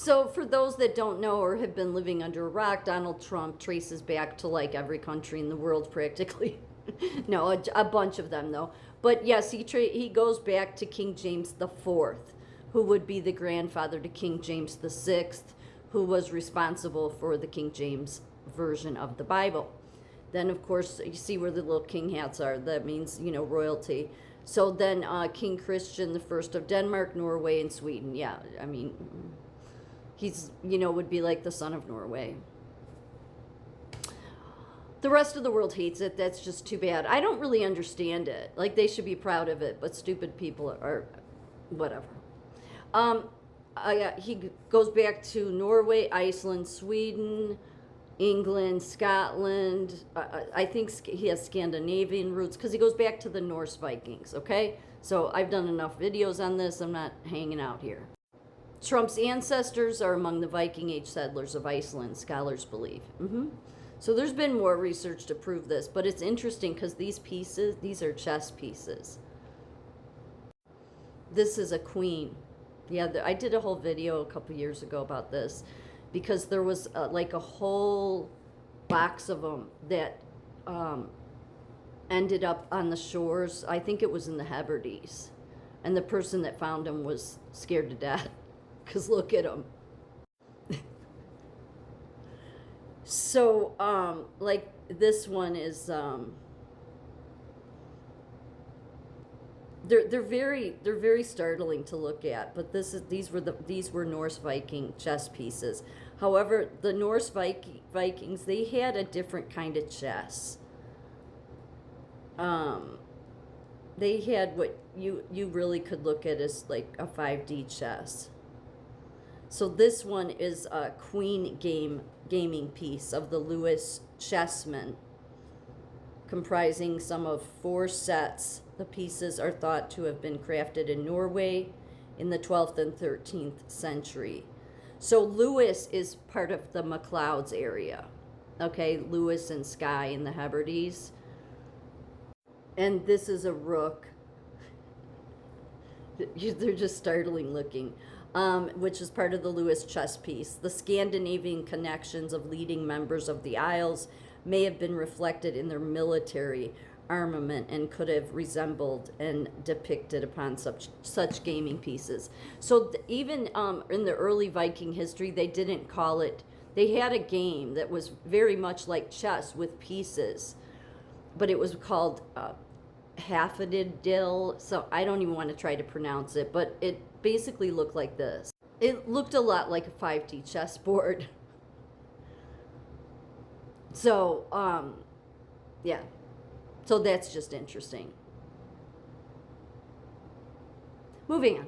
So for those that don't know or have been living under a rock, Donald Trump traces back to like every country in the world practically. No, a bunch of them though. But yes, he goes back to King James the Fourth, who would be the grandfather to King James the Sixth, who was responsible for the King James version of the Bible. Then, of course, you see where the little king hats are. That means, royalty. So then King Christian the First of Denmark, Norway, and Sweden. Yeah, I mean, he's, would be like the son of Norway. The rest of the world hates it. That's just too bad. I don't really understand it. Like, they should be proud of it, but stupid people are whatever. He goes back to Norway, Iceland, Sweden, England, Scotland. I think he has Scandinavian roots because he goes back to the Norse Vikings, okay? So I've done enough videos on this. I'm not hanging out here. Trump's ancestors are among the Viking Age settlers of Iceland, scholars believe. So there's been more research to prove this, but it's interesting because these are chess pieces. This is a queen. Yeah, I did a whole video a couple years ago about this because there was like a whole box of them that ended up on the shores. I think it was in the Hebrides. And the person that found them was scared to death because look at them. So, like this one is, they're very startling to look at. But these were Norse Viking chess pieces. However, the Norse Vikings, they had a different kind of chess. They had what you really could look at as like a 5D chess. So this one is a queen gaming piece of the Lewis Chessmen, comprising some of 4 sets. The pieces are thought to have been crafted in Norway in the 12th and 13th century. So Lewis is part of the MacLeod's area, okay? Lewis and Skye in the Hebrides. And this is a rook. They're just startling looking. Which is part of the Lewis chess piece. The Scandinavian connections of leading members of the Isles may have been reflected in their military armament and could have resembled and depicted upon such gaming pieces. So even in the early Viking history, they didn't call it, they had a game that was very much like chess with pieces, but it was called Hafodil. So I don't even want to try to pronounce it, but it basically looked like this. It looked a lot like a 5D chessboard. So, yeah. So that's just interesting. Moving on.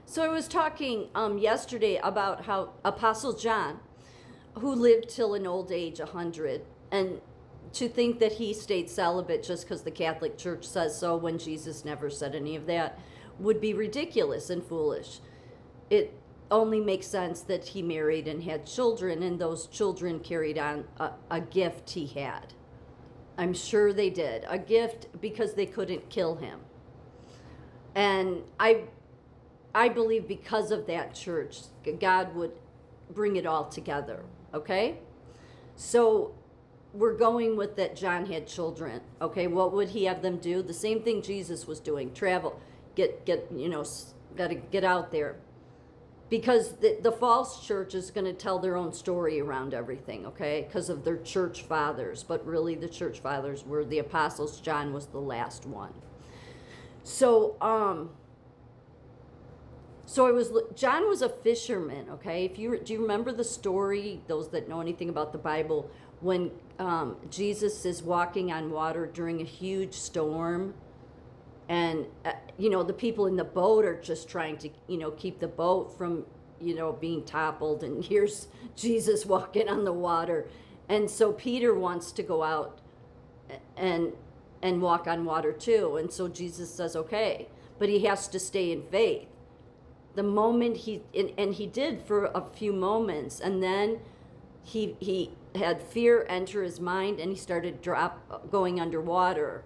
So I was talking yesterday about how Apostle John, who lived till an old age, 100, and to think that he stayed celibate just because the Catholic Church says so when Jesus never said any of that would be ridiculous and foolish. It only makes sense that he married and had children, and those children carried on a gift he had. I'm sure they did. A gift because they couldn't kill him. And I believe because of that church, God would bring it all together, okay? So we're going with that John had children, okay? What would he have them do? The same thing Jesus was doing, travel. Got to get out there. Because the false church is going to tell their own story around everything, okay? Because of their church fathers. But really the church fathers were the apostles. John was the last one. So, John was a fisherman, okay? Do you remember the story, those that know anything about the Bible, when Jesus is walking on water during a huge storm? And, the people in the boat are just trying to, keep the boat from, being toppled. And here's Jesus walking on the water. And so Peter wants to go out and walk on water too. And so Jesus says, okay, but he has to stay in faith. The moment he did for a few moments, and then he had fear enter his mind and he started going underwater.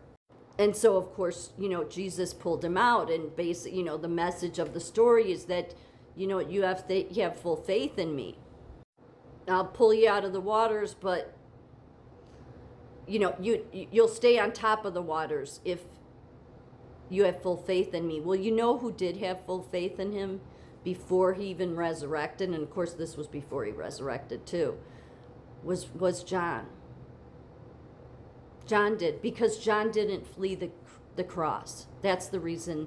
And so, of course, Jesus pulled him out, and basically, the message of the story is that, you have full faith in me. I'll pull you out of the waters, but you'll stay on top of the waters if you have full faith in me. Well, you know who did have full faith in him before he even resurrected, and of course this was before he resurrected too, was John. John did, because John didn't flee the cross. That's the reason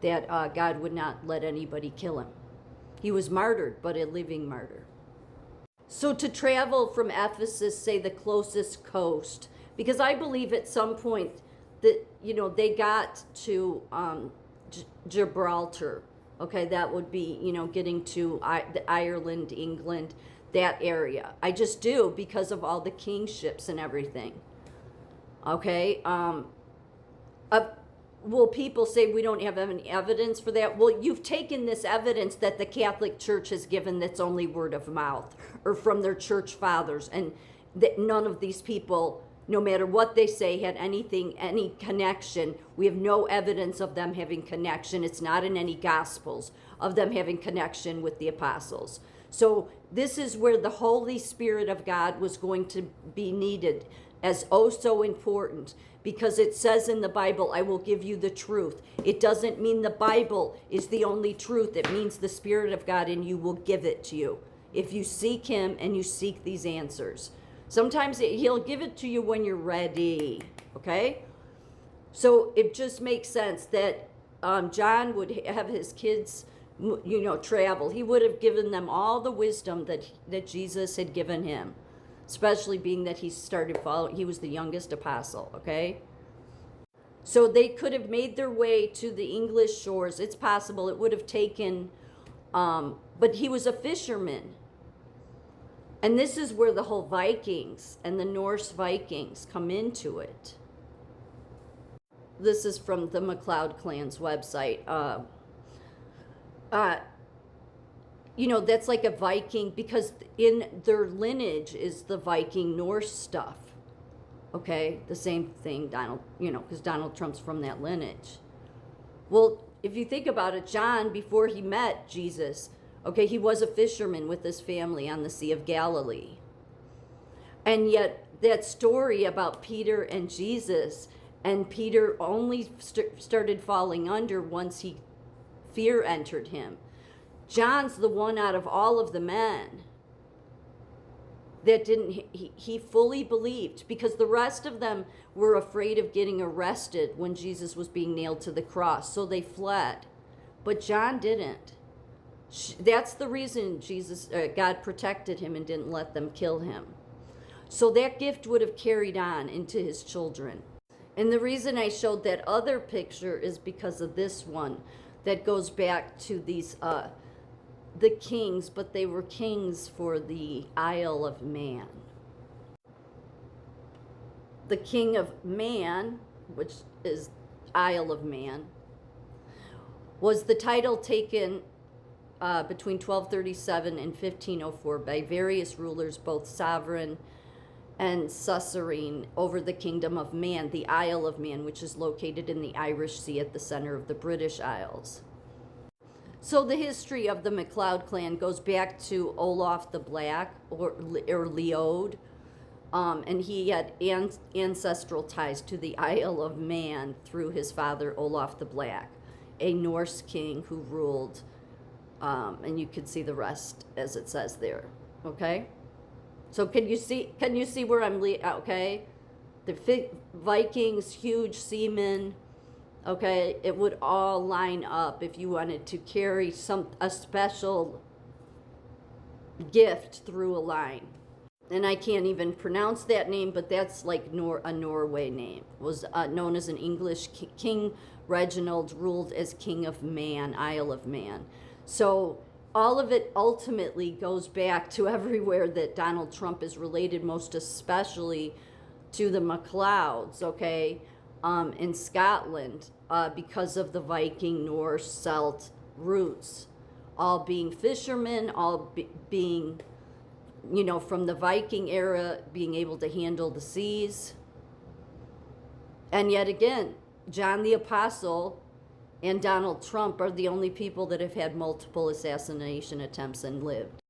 that God would not let anybody kill him. He was martyred, but a living martyr. So to travel from Ephesus, say the closest coast, because I believe at some point that, they got to Gibraltar. Okay, that would be, getting to Ireland, England, that area. I just do, because of all the kingships and everything. Okay, will people say we don't have any evidence for that? Well, you've taken this evidence that the Catholic Church has given that's only word of mouth or from their church fathers, and that none of these people, no matter what they say, had any connection. We have no evidence of them having connection. It's not in any Gospels of them having connection with the apostles. So this is where the Holy Spirit of God was going to be needed as oh so important, because it says in the Bible, I will give you the truth. It doesn't mean the Bible is the only truth. It means the Spirit of God in you will give it to you if you seek him and you seek these answers. Sometimes he'll give it to you when you're ready, okay? So it just makes sense that John would have his kids, travel. He would have given them all the wisdom that Jesus had given him, especially being that he started following. He was the youngest apostle, okay? So they could have made their way to the English shores. It's possible it would have taken, but he was a fisherman. And this is where the whole Vikings and the Norse Vikings come into it. This is from the MacLeod clan's website. That's like a Viking, because in their lineage is the Viking Norse stuff. Okay, the same thing, because Donald Trump's from that lineage. Well, if you think about it, John, before he met Jesus, okay, he was a fisherman with his family on the Sea of Galilee. And yet that story about Peter and Jesus, and Peter only started falling under once fear entered him. John's the one out of all of the men that he fully believed, because the rest of them were afraid of getting arrested when Jesus was being nailed to the cross, so they fled. But John didn't. That's the reason God protected him and didn't let them kill him. So that gift would have carried on into his children. And the reason I showed that other picture is because of this one that goes back to these the kings, but they were kings for the Isle of Man. The King of Man, which is Isle of Man, was the title taken between 1237 and 1504 by various rulers, both sovereign and suzerain, over the kingdom of Man, the Isle of Man, which is located in the Irish Sea at the center of the British Isles. So the history of the MacLeod clan goes back to Olaf the Black, or Leod, and he had ancestral ties to the Isle of Man through his father Olaf the Black, a Norse king who ruled, and you can see the rest as it says there. Okay, so can you see where I'm okay? The Vikings, huge seamen. Okay, it would all line up if you wanted to carry a special gift through a line. And I can't even pronounce that name, but that's like a Norway name. Was known as an English King Reginald, ruled as King of Man, Isle of Man. So all of it ultimately goes back to everywhere that Donald Trump is related, most especially to the MacLeods, okay, in Scotland, because of the Viking, Norse, Celt roots, all being fishermen, all being, from the Viking era, being able to handle the seas. And yet again, John the Apostle and Donald Trump are the only people that have had multiple assassination attempts and lived.